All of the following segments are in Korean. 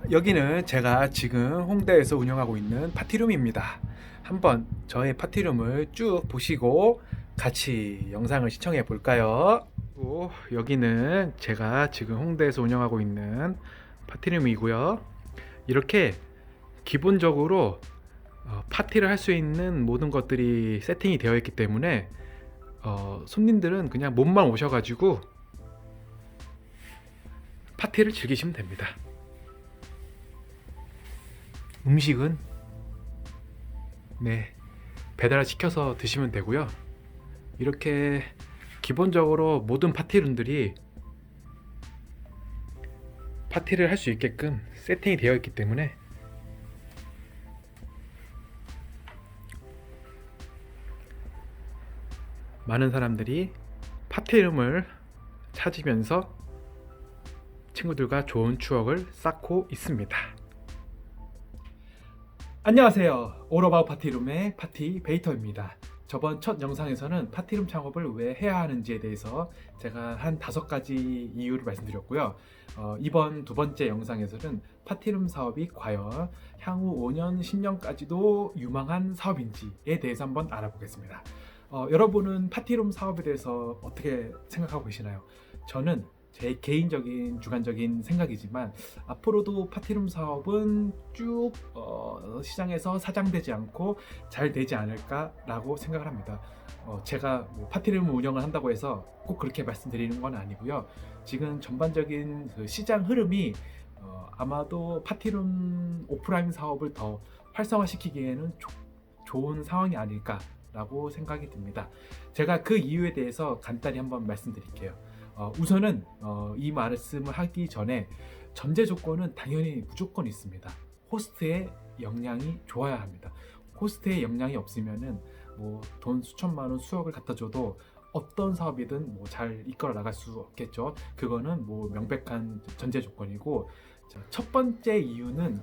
여기는 제가 지금 홍대에서 운영하고 있는 파티룸입니다. 한번 저의 파티룸을 쭉 보시고 같이 영상을 시청해 볼까요? 여기는 제가 지금 홍대에서 운영하고 있는 파티룸이고요. 이렇게 기본적으로 파티를 할 수 있는 모든 것들이 세팅이 되어 있기 때문에 손님들은 그냥 몸만 오셔가지고 파티를 즐기시면 됩니다. 음식은 배달 시켜서 드시면 되고요. 이렇게 기본적으로 모든 파티룸들이 파티를 할 수 있게끔 세팅이 되어 있기 때문에 많은 사람들이 파티룸을 찾으면서 친구들과 좋은 추억을 쌓고 있습니다. 안녕하세요. 올어바웃 파티룸의 파티 베이터입니다. 저번 첫 영상에서는 파티룸 창업을 왜 해야 하는지에 대해서 제가 한 5가지 이유를 말씀드렸고요. 이번 두 번째 영상에서는 파티룸 사업이 과연 향후 5년, 10년까지도 유망한 사업인지에 대해서 한번 알아보겠습니다. 여러분은 파티룸 사업에 대해서 어떻게 생각하고 계시나요? 저는 제 개인적인 주관적인 생각이지만 앞으로도 파티룸 사업은 쭉 시장에서 사장되지 않고 잘 되지 않을까라고 생각을 합니다. 제가 파티룸 운영을 한다고 해서 꼭 그렇게 말씀드리는 건 아니고요. 지금 전반적인 그 시장 흐름이 아마도 파티룸 오프라인 사업을 더 활성화시키기에는 좋은 상황이 아닐까라고 생각이 듭니다. 제가 그 이유에 대해서 간단히 한번 말씀드릴게요. 우선은 이 말씀을 하기 전에 전제 조건은 당연히 무조건 있습니다. 호스트의 역량이 좋아야 합니다. 호스트의 역량이 없으면은 돈 수천만 원, 수억을 갖다 줘도 어떤 사업이든 잘 이끌어 나갈 수 없겠죠. 그거는 명백한 전제 조건이고, 첫 번째 이유는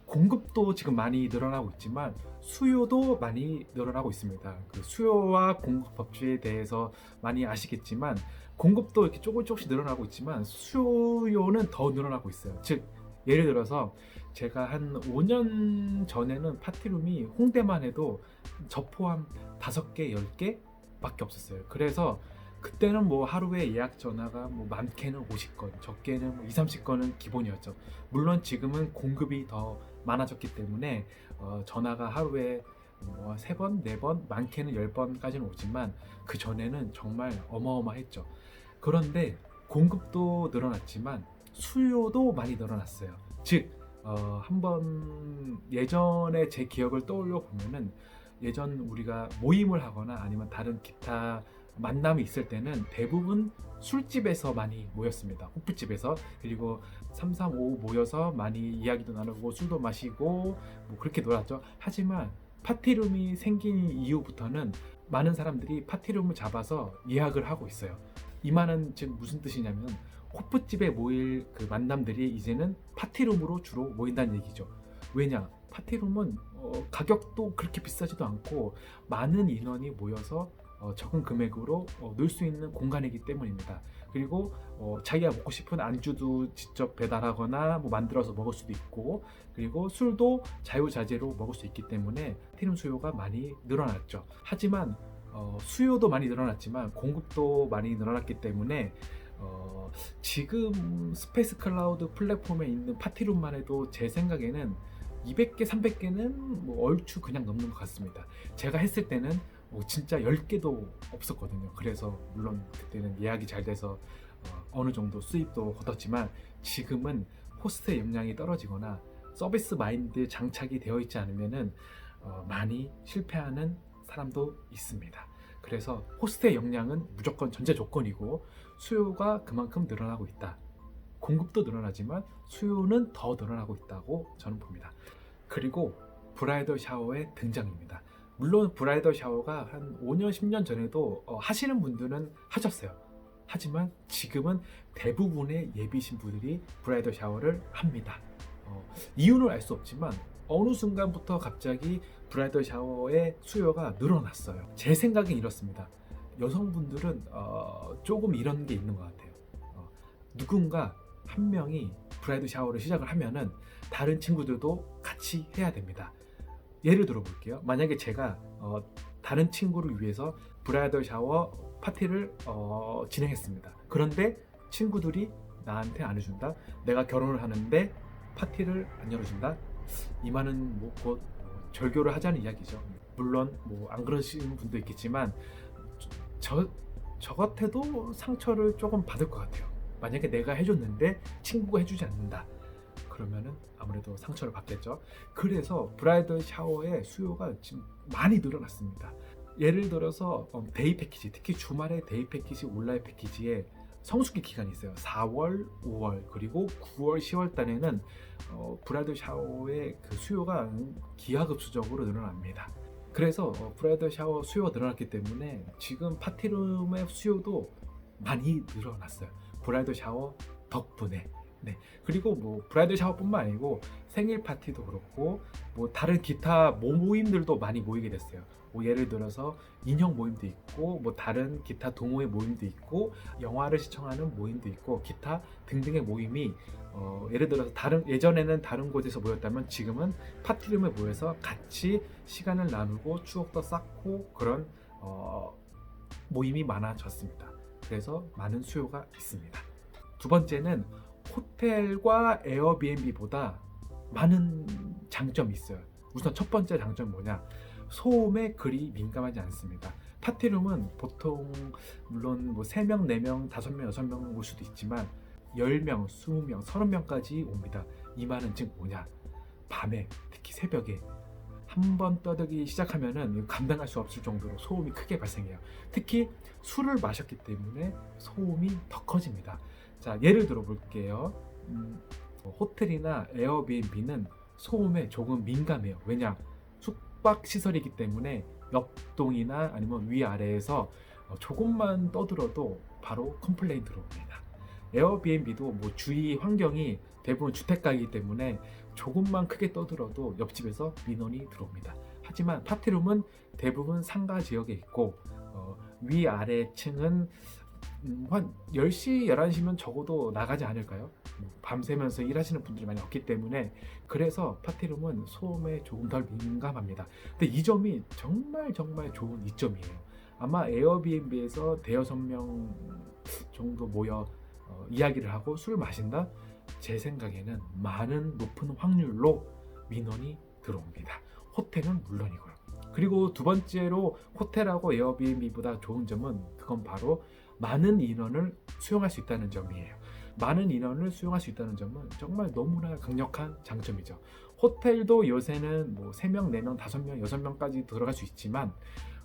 공급도 지금 많이 늘어나고 있지만 수요도 많이 늘어나고 있습니다. 그 수요와 공급 법칙에 대해서 많이 아시겠지만 공급도 이렇게 조금씩 늘어나고 있지만 수요는 더 늘어나고 있어요. 즉 예를 들어서 제가 한 5년 전에는 파티룸이 홍대만 해도 저 포함 5개, 10개 밖에 없었어요. 그래서 그때는 하루에 예약 전화가 많게는 50건, 적게는 2, 30건은 기본이었죠. 물론 지금은 공급이 더 많아졌기 때문에 전화가 하루에 3번, 4번, 많게는 10번까지는 오지만 그 전에는 정말 어마어마했죠. 그런데 공급도 늘어났지만 수요도 많이 늘어났어요. 즉 한번 예전에 제 기억을 떠올려 보면은 예전 우리가 모임을 하거나 아니면 다른 기타 만남이 있을 때는 대부분 술집에서 많이 모였습니다. 호프집에서. 그리고 3, 3, 5 모여서 많이 이야기도 나누고 술도 마시고 그렇게 놀았죠. 하지만 파티룸이 생긴 이후부터는 많은 사람들이 파티룸을 잡아서 예약을 하고 있어요. 이 말은 즉 무슨 뜻이냐면 호프집에 모일 그 만남들이 이제는 파티룸으로 주로 모인다는 얘기죠. 왜냐? 파티룸은 가격도 그렇게 비싸지도 않고 많은 인원이 모여서 적은 금액으로 놀 수 있는 공간이기 때문입니다. 그리고 자기가 먹고 싶은 안주도 직접 배달하거나 만들어서 먹을 수도 있고, 그리고 술도 자유자재로 먹을 수 있기 때문에 파티룸 수요가 많이 늘어났죠. 하지만 수요도 많이 늘어났지만 공급도 많이 늘어났기 때문에 지금 스페이스 클라우드 플랫폼에 있는 파티룸만 해도 제 생각에는 200개, 300개는 얼추 그냥 넘는 것 같습니다. 제가 했을 때는 진짜 10개도 없었거든요. 그래서 물론 그때는 예약이 잘 돼서 어느 정도 수입도 거뒀지만 지금은 호스트의 역량이 떨어지거나 서비스 마인드 장착이 되어 있지 않으면은 많이 실패하는 사람도 있습니다. 그래서 호스트의 역량은 무조건 전제 조건이고 수요가 그만큼 늘어나고 있다. 공급도 늘어나지만 수요는 더 늘어나고 있다고 저는 봅니다. 그리고 브라이덜 샤워의 등장입니다. 물론 브라이덜 샤워가 한 5년, 10년 전에도 하시는 분들은 하셨어요. 하지만 지금은 대부분의 예비 신부들이 브라이덜 샤워를 합니다. 이유는 알 수 없지만 어느 순간부터 갑자기 브라이덜 샤워의 수요가 늘어났어요. 제 생각은 이렇습니다. 여성분들은 조금 이런 게 있는 것 같아요. 누군가 한 명이 브라이더 샤워를 시작을 하면은 다른 친구들도 같이 해야 됩니다. 예를 들어 볼게요. 만약에 제가 다른 친구를 위해서 브라이더 샤워 파티를 진행했습니다. 그런데 친구들이 나한테 안 해준다. 내가 결혼을 하는데 파티를 안 열어준다. 이 말은 뭐 곧 절교를 하자는 이야기죠. 물론 뭐 안 그러시는 분도 있겠지만 저 같아도 상처를 조금 받을 것 같아요. 만약에 내가 해줬는데 친구가 해주지 않는다. 그러면은 아무래도 상처를 받겠죠. 그래서 브라이더 샤워의 수요가 지금 많이 늘어났습니다. 예를 들어서 데이 패키지, 특히 주말에 데이 패키지, 온라인 패키지에 성수기 기간이 있어요. 4월, 5월, 그리고 9월, 10월 달에는 브라이더 샤워의 그 수요가 기하급수적으로 늘어납니다. 그래서 브라이더 샤워 수요가 늘어났기 때문에 지금 파티룸의 수요도 많이 늘어났어요. 브라이더 샤워 덕분에. 네. 그리고 뭐 브라이더 샤워뿐만 아니고 생일 파티도 그렇고 뭐 다른 기타 모임들도 많이 모이게 됐어요. 뭐 예를 들어서 인형 모임도 있고 뭐 다른 기타 동호회 모임도 있고 영화를 시청하는 모임도 있고 기타 등등의 모임이 예를 들어서 예전에는 다른 곳에서 모였다면 지금은 파티룸에 모여서 같이 시간을 나누고 추억도 쌓고 그런 모임이 많아졌습니다. 그래서 많은 수요가 있습니다. 두 번째는 호텔과 에어비앤비보다 많은 장점이 있어요. 우선 첫 번째 장점은 뭐냐? 소음에 그리 민감하지 않습니다. 파티룸은 보통 물론 뭐 3명, 4명, 5명, 6명 올 수도 있지만 10명, 20명, 30명까지 옵니다. 이 말은 즉 뭐냐? 밤에, 특히 새벽에 한 번 떠들기 시작하면은 감당할 수 없을 정도로 소음이 크게 발생해요. 특히 술을 마셨기 때문에 소음이 더 커집니다. 자, 예를 들어 볼게요. 호텔이나 에어비앤비는 소음에 조금 민감해요. 왜냐? 숙박 시설이기 때문에 옆동이나 아니면 위아래에서 조금만 떠들어도 바로 컴플레인 들어옵니다. 에어비앤비도 뭐 주위 환경이 대부분 주택가이기 때문에 조금만 크게 떠들어도 옆집에서 민원이 들어옵니다. 하지만 파티룸은 대부분 상가 지역에 있고 위아래층은 한 10시, 11시면 적어도 나가지 않을까요? 밤새면서 일하시는 분들이 많이 없기 때문에 그래서 파티룸은 소음에 조금 덜 민감합니다. 근데 이 점이 정말 좋은 이점이에요. 아마 에어비앤비에서 대여섯 명 정도 모여 이야기를 하고 술을 마신다? 제 생각에는 높은 확률로 민원이 들어옵니다. 호텔은 물론이고요. 그리고 두 번째로 호텔하고 에어비앤비보다 좋은 점은 그건 바로 많은 인원을 수용할 수 있다는 점이에요. 많은 인원을 수용할 수 있다는 점은 정말 너무나 강력한 장점이죠. 호텔도 요새는 뭐 3명, 4명, 5명, 6명까지 들어갈 수 있지만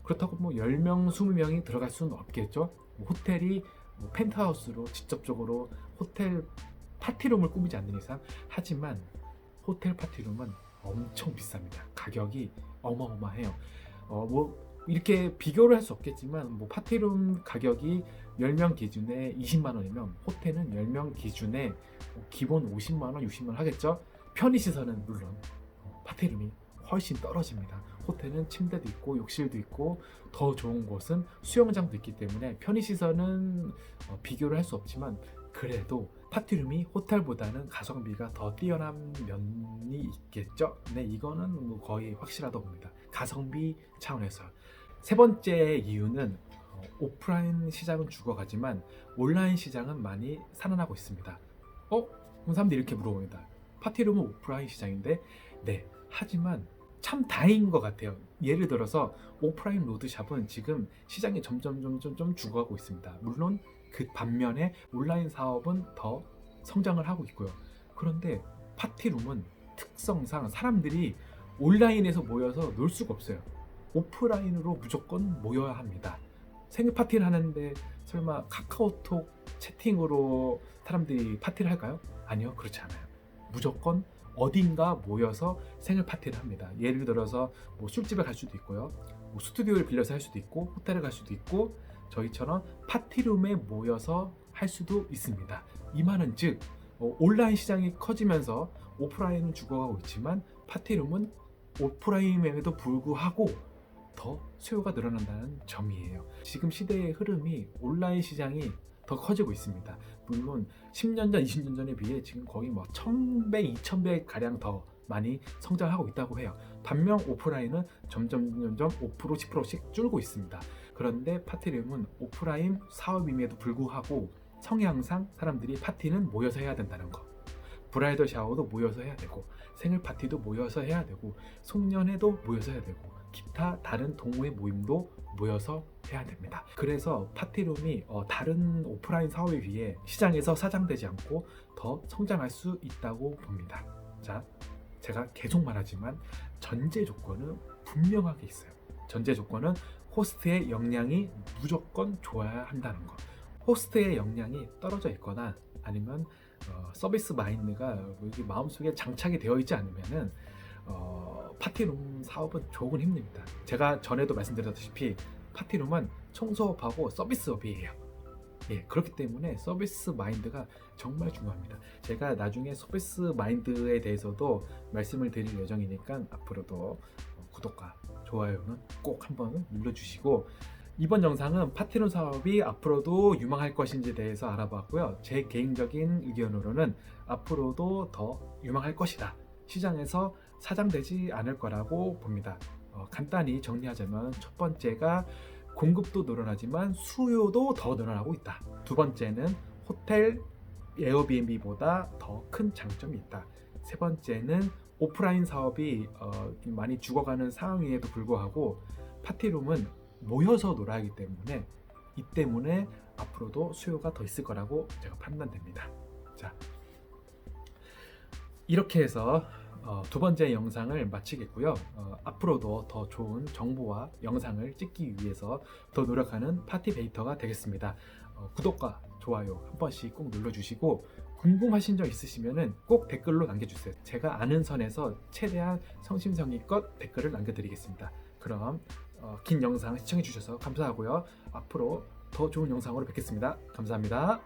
그렇다고 뭐 10명, 20명이 들어갈 수는 없겠죠. 호텔이 뭐 펜트하우스로 직접적으로 호텔 파티룸을 꾸미지 않는 이상. 하지만 호텔 파티룸은 엄청 비쌉니다. 가격이 어마어마해요. 뭐 이렇게 비교를 할 수 없겠지만 뭐 파티룸 가격이 10명 기준에 20만 원이면 호텔은 10명 기준에 기본 50만 원, 60만 원 하겠죠. 편의시설은 물론 파티룸이 훨씬 떨어집니다. 호텔은 침대도 있고 욕실도 있고 더 좋은 곳은 수영장도 있기 때문에 편의시설은 비교를 할 수 없지만 그래도 파티룸이 호텔보다는 가성비가 더 뛰어난 면이 있겠죠. 네, 이거는 뭐 거의 확실하다고 봅니다. 가성비 차원에서. 세 번째 이유는 오프라인 시장은 죽어가지만 온라인 시장은 많이 살아나고 있습니다. 그럼 사람들이 이렇게 물어봅니다. 파티룸은 오프라인 시장인데 네, 하지만 참 다행인 것 같아요. 예를 들어서 오프라인 로드샵은 지금 시장이 점점 죽어가고 있습니다. 물론 그 반면에 온라인 사업은 더 성장을 하고 있고요. 그런데 파티룸은 특성상 사람들이 온라인에서 모여서 놀 수가 없어요. 오프라인으로 무조건 모여야 합니다. 생일 파티를 하는데 설마 카카오톡 채팅으로 사람들이 파티를 할까요? 아니요, 그렇지 않아요. 무조건 어딘가 모여서 생일 파티를 합니다. 예를 들어서 뭐 술집에 갈 수도 있고요, 뭐 스튜디오를 빌려서 할 수도 있고, 호텔에 갈 수도 있고, 저희처럼 파티룸에 모여서 할 수도 있습니다. 이 말은 즉 온라인 시장이 커지면서 오프라인은 죽어가고 있지만 파티룸은 오프라인에도 불구하고 더 수요가 늘어난다는 점이에요. 지금 시대의 흐름이 온라인 시장이 더 커지고 있습니다. 물론 10년 전, 20년 전에 비해 지금 거의 뭐 1000배, 2000배 가량 더 많이 성장하고 있다고 해요. 반면 오프라인은 점점 5%, 10%씩 줄고 있습니다. 그런데 파티룸은 오프라인 사업임에도 불구하고 성향상 사람들이 파티는 모여서 해야 된다는 거, 브라이덜 샤워도 모여서 해야 되고, 생일 파티도 모여서 해야 되고, 송년회도 모여서 해야 되고, 기타 다른 동호회 모임도 모여서 해야 됩니다. 그래서 파티룸이 다른 오프라인 사업에 비해 시장에서 사장되지 않고 더 성장할 수 있다고 봅니다. 자, 제가 계속 말하지만 전제 조건은 분명하게 있어요. 전제 조건은 호스트의 역량이 무조건 좋아야 한다는 거. 호스트의 역량이 떨어져 있거나 아니면 서비스 마인드가 여기 마음속에 장착이 되어 있지 않으면은 파티룸 사업은 조금 힘듭니다. 제가 전에도 말씀드렸다시피 파티룸은 청소업하고 서비스업이에요. 예, 그렇기 때문에 서비스 마인드가 정말 중요합니다. 제가 나중에 서비스 마인드에 대해서도 말씀을 드릴 예정이니까 앞으로도 구독과 좋아요는 꼭 한번 눌러주시고, 이번 영상은 파티룸 사업이 앞으로도 유망할 것인지에 대해서 알아봤고요. 제 개인적인 의견으로는 앞으로도 더 유망할 것이다. 시장에서 사장되지 않을 거라고 봅니다. 간단히 정리하자면 첫 번째가 공급도 늘어나지만 수요도 더 늘어나고 있다. 두 번째는 호텔 에어비앤비보다 더 큰 장점이 있다. 세 번째는 오프라인 사업이 좀 많이 죽어가는 상황임에도 불구하고 파티룸은 모여서 놀아야 하기 때문에 이 때문에 앞으로도 수요가 더 있을 거라고 제가 판단됩니다. 자, 이렇게 해서 두 번째 영상을 마치겠고요. 앞으로도 더 좋은 정보와 영상을 찍기 위해서 더 노력하는 파티베이터가 되겠습니다. 구독과 좋아요 한 번씩 꼭 눌러주시고, 궁금하신 점 있으시면 꼭 댓글로 남겨주세요. 제가 아는 선에서 최대한 성심성의껏 댓글을 남겨드리겠습니다. 그럼 긴 영상 시청해주셔서 감사하고요. 앞으로 더 좋은 영상으로 뵙겠습니다. 감사합니다.